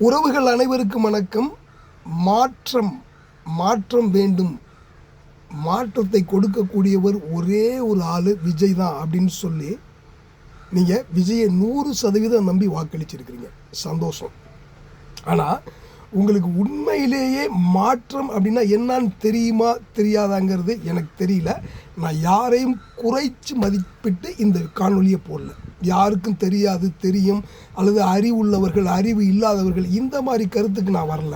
உறவுகள் அனைவருக்கும் வணக்கம். மாற்றம் வேண்டும். மாற்றத்தை கொடுக்கக்கூடியவர் ஒரே ஒரு ஆள் விஜய் தான் அப்படின்னு சொல்லி நீங்கள் விஜயை 100% நம்பி வாக்களிச்சிருக்கிறீங்க. சந்தோஷம். ஆனால் உங்களுக்கு உண்மையிலேயே மாற்றம் அப்படின்னா என்னான்னு தெரியுமா தெரியாதாங்கிறது எனக்கு தெரியல. நான் யாரையும் குறைச்சி மதிப்பிட்டு இந்த காணொலியை போடல. யாருக்கும் தெரியாது, தெரியும், அல்லது அறிவு உள்ளவர்கள், அறிவு இல்லாதவர்கள், இந்த மாதிரி கருத்துக்கு நான் வரல.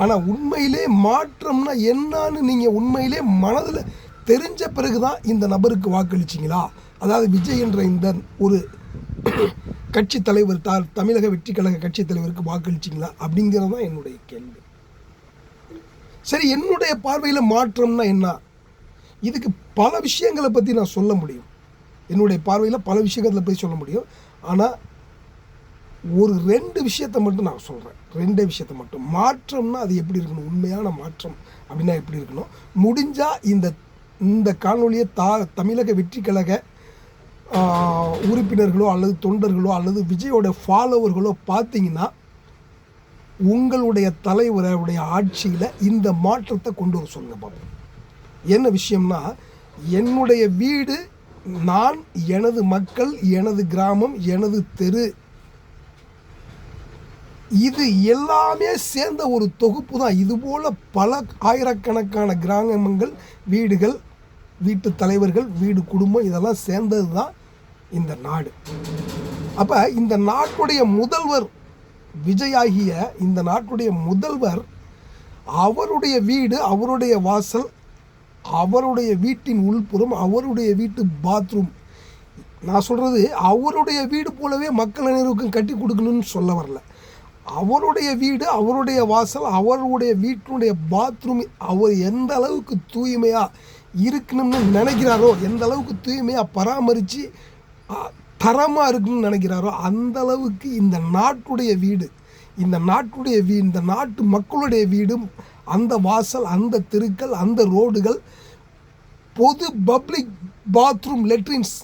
ஆனால் உண்மையிலே மாற்றம்னா என்னான்னு நீங்கள் உண்மையிலே மனதில் தெரிஞ்ச பிறகு தான் இந்த நபருக்கு வாக்களிச்சிங்களா? அதாவது விஜய் என்ற இந்த ஒரு கட்சி தலைவர், தமிழக வெற்றி கழக கட்சி தலைவருக்கு வாக்களிச்சிங்களா அப்படிங்கிறது தான் என்னுடைய கேள்வி. சரி, என்னுடைய பார்வையில் மாற்றம்னா என்ன? இதுக்கு பல விஷயங்களை பற்றி நான் சொல்ல முடியும். என்னுடைய பார்வையில் பல விஷயங்களை பற்றி சொல்ல முடியும். ஆனால் ஒரு 2 விஷயத்தை மட்டும் நான் சொல்கிறேன். 2 விஷயத்தை மட்டும். மாற்றம்னா அது எப்படி இருக்கணும்? உண்மையான மாற்றம் அப்படின்னா எப்படி இருக்கணும்? முடிஞ்சால் இந்த காணொலியை தமிழக வெற்றி கழக உறுப்பினர்களோ அல்லது தொண்டர்களோ அல்லது விஜயோட ஃபாலோவர்களோ பார்த்தீங்கன்னா உங்களுடைய தலைவருடைய ஆட்சியில் இந்த மாற்றத்தை கொண்டு வர சொல்லுங்க பார்ப்போம். என்ன விஷயம்னா, என்னுடைய வீடு, நான், எனது மக்கள், எனது கிராமம், எனது தெரு, இது எல்லாமே சேர்ந்த ஒரு தொகுப்பு தான். இதுபோல் பல ஆயிரக்கணக்கான கிராமங்கள், வீடுகள், வீட்டு தலைவர்கள், வீடு, குடும்பம், இதெல்லாம் சேர்ந்தது தான் இந்த நாடு. அப்போ இந்த நாட்டுடைய முதல்வர் விஜயாகிய இந்த நாட்டுடைய முதல்வர், அவருடைய வீடு, அவருடைய வாசல், அவருடைய வீட்டின் உள்புறம், அவருடைய வீட்டு பாத்ரூம், நான் சொல்கிறது அவருடைய வீடு போலவே மக்கள் அனைவருக்கும் கட்டி கொடுக்கணும்னு சொல்ல வரல. அவருடைய வீடு, அவருடைய வாசல், அவருடைய வீட்டினுடைய பாத்ரூம் அவர் எந்த அளவுக்கு தூய்மையாக இருக்கணும்னு நினைக்கிறாரோ, எந்த அளவுக்கு தூய்மையாக பராமரித்து தரமாக இருக்கணும்னு நினைக்கிறாரோ, அந்த அளவுக்கு இந்த நாட்டுடைய வீடு, இந்த நாட்டு மக்களுடைய வீடும், அந்த வாசல், அந்த தெருக்கள், அந்த ரோடுகள், பொது பப்ளிக் பாத்ரூம், லெட்ரின்ஸ்,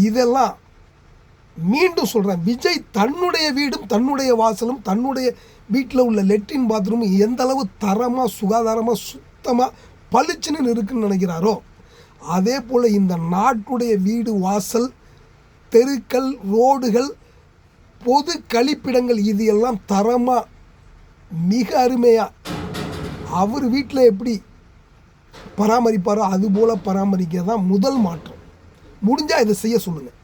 இதெல்லாம் மீண்டும் சொல்கிறேன். விஜய் தன்னுடைய வீடும், தன்னுடைய வாசலும், தன்னுடைய வீட்டில் உள்ள லெட்ரின் பாத்ரூமும் எந்த அளவு தரமாக, சுகாதாரமாக, சுத்தமாக, பளிச்சுன்னு இருக்குன்னு நினைக்கிறாரோ, அதே போல் இந்த நாட்டுடைய வீடு, வாசல், தெருக்கள், ரோடுகள், பொது கழிப்பிடங்கள், இது எல்லாம் தரமாக, மிக அருமையாக அவர் வீட்டில் எப்படி பராமரிப்பாரோ அதுபோல் பராமரிக்க தான் முதல் மாற்றம். முடிஞ்சால் இதை செய்ய சொல்லுங்கள்.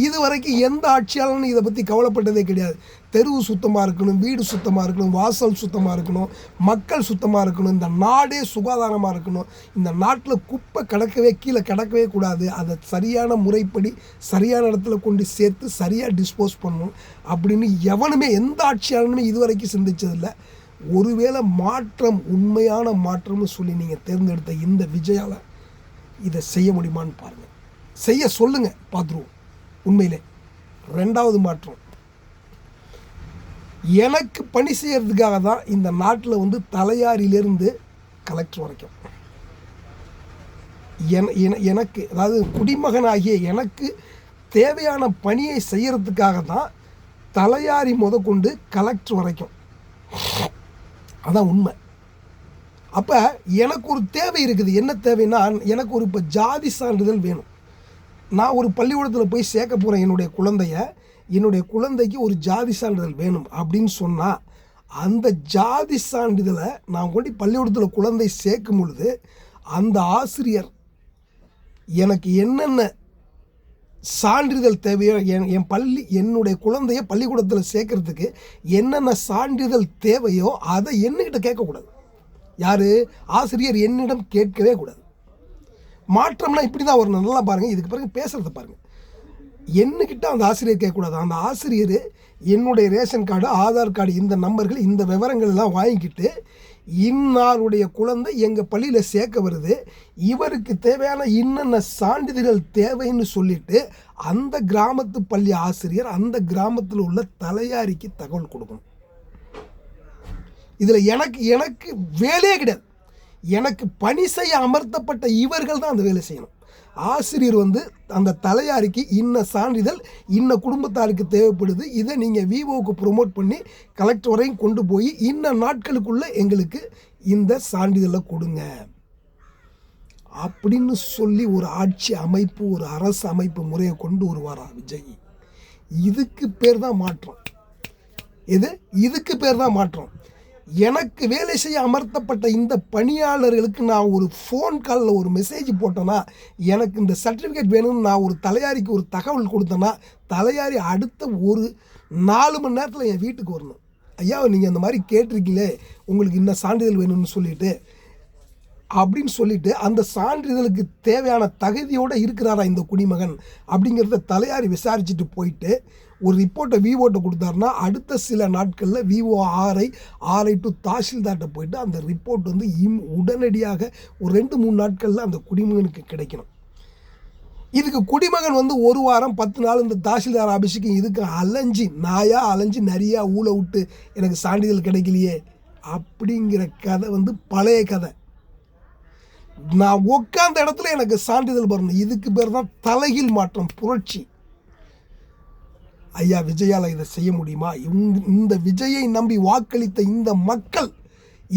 இது வரைக்கும் எந்த ஆட்சியாளனும் இதை பற்றி கவலைப்பட்டதே கிடையாது. தெருவு சுத்தமாக இருக்கணும், வீடு சுத்தமாக இருக்கணும், வாசல் சுத்தமாக இருக்கணும், மக்கள் சுத்தமாக இருக்கணும், இந்த நாடே சுகாதாரமாக இருக்கணும், இந்த நாட்டில் குப்பை கீழே கிடக்கவே கூடாது, அதை சரியான முறைப்படி சரியான இடத்துல கொண்டு சேர்த்து சரியாக டிஸ்போஸ் பண்ணணும் அப்படின்னு எவனுமே, எந்த ஆட்சியாளனுமே இது வரைக்கும் சிந்திச்சதில்லை. ஒருவேளை மாற்றம், உண்மையான மாற்றம்னு சொல்லி நீங்கள் தேர்ந்தெடுத்த இந்த விஜயால் இதை செய்ய முடியுமான்னு பாருங்கள். செய்ய சொல்லுங்கள், பார்த்துருவோம். உண்மையிலே 2வது மாற்றம், எனக்கு பணி செய்கிறதுக்காக தான் இந்த நாட்டில் தலையாரியிலிருந்து கலெக்டர் வரைக்கும் எனக்கு, அதாவது குடிமகனாகிய எனக்கு தேவையான பணியை செய்கிறதுக்காக தான் தலையாரி முதற்கொண்டு கலெக்டர் வரைக்கும். அதான் உண்மை. அப்போ எனக்கு ஒரு தேவை இருக்குது. என்ன தேவைன்னா, எனக்கு ஒரு இப்போ ஜாதி சான்றிதழ் வேணும். நான் ஒரு பள்ளிக்கூடத்தில் போய் சேர்க்க போகிறேன் என்னுடைய குழந்தைக்கு ஒரு ஜாதி சான்றிதழ் வேணும் அப்படின்னு சொன்னால், அந்த ஜாதி சான்றிதழை நான் கொண்டு பள்ளிக்கூடத்தில் குழந்தை சேர்க்கும் பொழுது அந்த ஆசிரியர் எனக்கு என்னென்ன சான்றிதழ் தேவையோ, என்னுடைய குழந்தைய பள்ளிக்கூடத்தில் சேர்க்கறதுக்கு என்னென்ன சான்றிதழ் தேவையோ அதை என்னகிட்ட கேட்கக்கூடாது. யார்? ஆசிரியர் என்னிடம் கேட்கவே கூடாது. மாற்றம்னா இப்படி தான் வரணும். நல்லா பாருங்கள், இதுக்கு பிறகு பேசுகிறத பாருங்கள். என்னக்கிட்ட அந்த ஆசிரியர் கேட்கக்கூடாது. அந்த ஆசிரியர் என்னுடைய ரேஷன் கார்டு, ஆதார் கார்டு, இந்த நம்பர்கள், இந்த விவரங்கள் எல்லாம் வாங்கிக்கிட்டு, இன்னாருடைய குழந்தை எங்கள் பள்ளியில் சேர்க்க வருது, இவருக்கு தேவையான இன்னென்ன சான்றிதழ்கள் தேவைன்னு சொல்லிவிட்டு அந்த கிராமத்து பள்ளி ஆசிரியர் அந்த கிராமத்தில் உள்ள தலையாரிக்கு தகவல் கொடுக்கணும். இதில் எனக்கு வேலையே கிடையாது. எனக்கு பணி செய்ய அமர்த்தப்பட்ட இவர்கள் தான் அந்த வேலை செய்யணும். ஆசிரியர் வந்து அந்த தலையாரிக்கு இன்ன சான்றிதழ் இன்ன குடும்பத்தாருக்கு தேவைப்படுது, இதை நீங்கள் விவோவுக்கு ப்ரொமோட் பண்ணி கலெக்டர் வரையும் கொண்டு போய் இன்ன நாட்களுக்குள்ளே எங்களுக்கு இந்த சான்றிதழை கொடுங்க அப்படின்னு சொல்லி ஒரு ஆட்சி அமைப்பு, ஒரு அரசு அமைப்பு முறையை கொண்டு வருவாரா விஜய்? இதுக்கு பேர் தான் மாற்றம். இதுக்கு பேர் தான் மாற்றம். எனக்கு வேலை செய்ய அமர்த்தப்பட்ட இந்த பணியாளர்களுக்கு நான் ஒரு ஃபோன் காலில் ஒரு மெசேஜ் போட்டேன்னா, எனக்கு இந்த சர்டிஃபிகேட் வேணும்னு நான் ஒரு தலையாரிக்கு ஒரு தகவல் கொடுத்தேன்னா, தலையாரி அடுத்த ஒரு 4 மணி நேரத்தில் என் வீட்டுக்கு வரணும். ஐயா, நீங்கள் இந்த மாதிரி கேட்டிருக்கீங்களே, உங்களுக்கு இன்னும் சான்றிதழ் வேணும்னு சொல்லிட்டு அப்படின்னு சொல்லிட்டு அந்த சான்றிதழுக்கு தேவையான தகுதியோடு இருக்கிறாரா இந்த குடிமகன் அப்படிங்கிறத தலையாரி விசாரிச்சுட்டு போயிட்டு ஒரு ரிப்போர்ட்டை விவோட்ட கொடுத்தாருன்னா, அடுத்த சில நாட்களில் விவோ ஆர்ஐ டு தாசில்தார்கிட்ட போயிட்டு அந்த ரிப்போர்ட் வந்து உடனடியாக ஒரு 2-3 நாட்களில் அந்த குடிமகனுக்கு கிடைக்கணும். இதுக்கு குடிமகன் வந்து 1 வாரம் 10 நாள் இந்த தாசில்தார் ஆஃபீஸுக்கு இதுக்கு அலைஞ்சு நிறையா ஊழ விட்டு எனக்கு சான்றிதழ் கிடைக்கலையே அப்படிங்கிற கதை வந்து பழைய கதை. நான் உட்கார்ந்த இடத்துல எனக்கு சான்றிதழ் வரணும். இதுக்கு பேர் தான் தலைகீழ் மாற்றம், புரட்சி. ஐயா விஜயால் இதை செய்ய முடியுமா? இந்த விஜயை நம்பி வாக்களித்த இந்த மக்கள்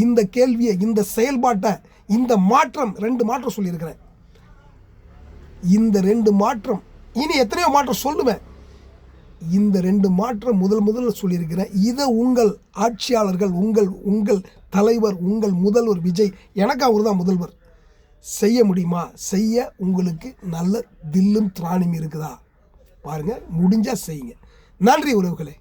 இந்த கேள்வியை, இந்த செயல்பாட்டை, இந்த மாற்றம், 2 மாற்றம் சொல்லியிருக்கிறேன். இந்த 2 மாற்றம், இனி எத்தனையோ மாற்றம் சொல்லுவேன். இந்த 2 மாற்றம் முதல்ல சொல்லியிருக்கிறேன். இதை உங்கள் ஆட்சியாளர்கள், உங்கள் தலைவர், உங்கள் முதல்வர் விஜய், எனக்கு அவர் தான் முதல்வர், செய்ய முடியுமா? செய்ய உங்களுக்கு நல்ல தில்லும் திராணியும் இருக்குதா? பாருங்கள், முடிஞ்சால் செய்யுங்க. நன்றி உறவுகளே.